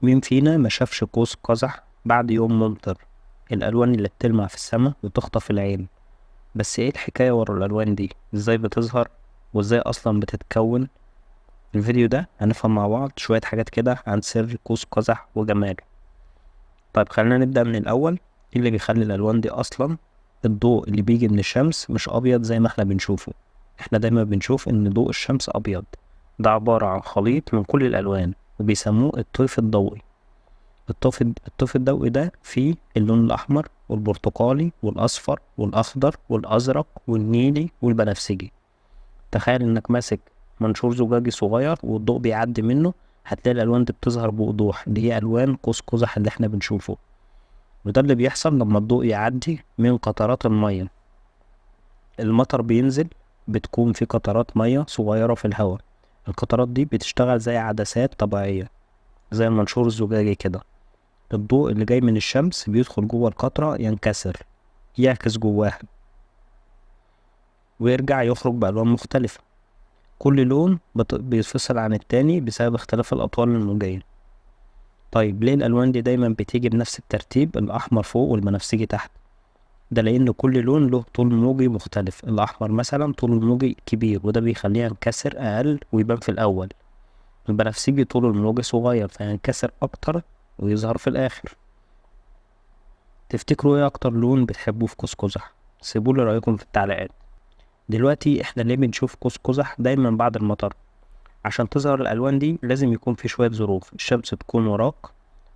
مين فينا ما شافش قوس قزح بعد يوم ممطر؟ الألوان اللي بتلمع في السماء وتخطف العين. بس ايه الحكاية ورا الألوان دي؟ ازاي بتظهر؟ وازاي أصلا بتتكون؟ في الفيديو ده هنفهم مع بعض شوية حاجات كده عن سر قوس قزح وجماله. طيب خلينا نبدأ من الأول. ايه اللي بيخلي الألوان دي أصلا؟ الضوء اللي بيجي من الشمس مش أبيض زي ما احنا بنشوفه. احنا دايما بنشوف إن ضوء الشمس أبيض. ده عبارة عن خليط من كل الألوان وبيسموه الطيف الضوئي. الطيف الضوئي ده فيه اللون الأحمر والبرتقالي والأصفر والأخضر والأزرق والنيلي والبنفسجي. تخيل إنك ماسك منشور زجاجي صغير والضوء بيعدي منه، هتلاقي الألوان دي بتظهر بوضوح، اللي هي ألوان قوس قزح اللي احنا بنشوفه. وده اللي بيحصل لما الضوء يعدي من قطرات المية. المطر بينزل، بتكون في قطرات مية صغيرة في الهواء. القطرات دي بتشتغل زي عدسات طبيعية، زي المنشور الزجاجي كده. الضوء اللي جاي من الشمس بيدخل جوه القطرة، ينكسر، يعكس جواها، ويرجع يخرج بألوان مختلفة. كل لون بيتفصل عن التاني بسبب اختلاف الأطوال الموجية. طيب ليه الألوان دي دايما بتيجي بنفس الترتيب، الأحمر فوق والبنفسجي تحت؟ ده لأن كل لون له طول موجي مختلف. الأحمر مثلا طوله الموجي كبير وده بيخليه ينكسر أقل ويبان في الأول. البنفسجي طوله الموجي صغير فينكسر أكتر ويظهر في الآخر. تفتكروا ايه أكتر لون بتحبوه في قوس قزح؟ سيبولي رأيكم في التعليقات. دلوقتي احنا ليه بنشوف قوس قزح دايما بعد المطر؟ عشان تظهر الألوان دي لازم يكون في شوية ظروف. الشمس تكون وراك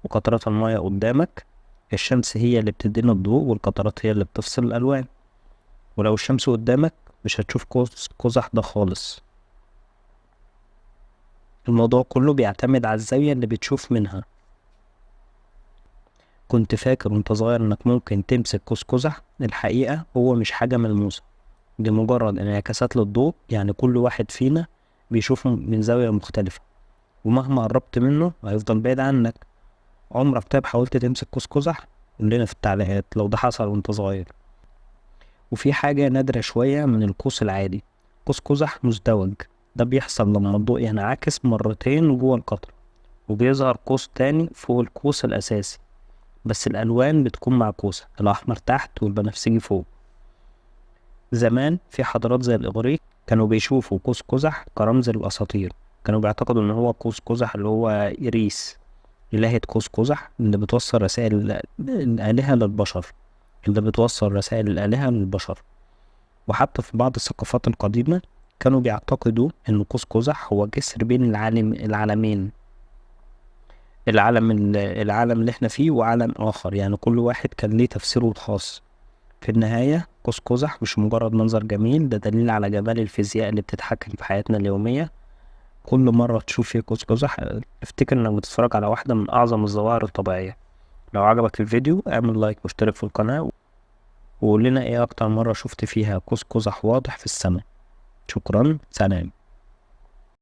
وقطرات المياه قدامك. الشمس هي اللي بتدينا الضوء والقطرات هي اللي بتفصل الألوان. ولو الشمس قدامك مش هتشوف قوس قزح ده خالص. الموضوع كله بيعتمد على الزاوية اللي بتشوف منها. كنت فاكر وانت صغير انك ممكن تمسك قوس قزح؟ الحقيقة هو مش حاجة ملموسة، دي مجرد انعكاسات للضوء. يعني كل واحد فينا بيشوفه من زاوية مختلفة، ومهما قربت منه هيفضل بعيد عنك. عمرك طيب حاولت تمسك قوس قزح؟ قول لنا في التعليقات لو ده حصل وانت صغير. وفي حاجة نادرة شوية من القوس العادي، قوس قزح مزدوج. ده بيحصل لما الضوء ينعكس مرتين جوه القطر، وبيظهر قوس تاني فوق القوس الأساسي، بس الألوان بتكون معكوسة، الأحمر تحت والبنفسجي فوق. زمان في حضارات زي الإغريق كانوا بيشوفوا قوس قزح كرمز للأساطير. كانوا بيعتقدوا إن هو قوس قزح اللي هو إيريس، إلهة قوس قزح اللي بتوصل رسائل الآلهة للبشر، اللي بتوصل رسائل الآلهة للبشر. وحتى في بعض الثقافات القديمة كانوا بيعتقدوا إن قوس قزح هو جسر بين العالمين، العالم اللي احنا فيه وعالم آخر. يعني كل واحد كان ليه تفسيره الخاص. في النهاية قوس قزح مش مجرد منظر جميل، ده دليل على جمال الفيزياء اللي بتتحكم في حياتنا اليومية. كل مرة تشوف فيه قوس قزح افتكر انك بتتفرج على واحدة من أعظم الظواهر الطبيعية. لو عجبك الفيديو اعمل لايك واشترك في القناة، وقول لنا ايه أكتر مرة شفت فيها قوس قزح واضح في السماء. شكرا، سلام.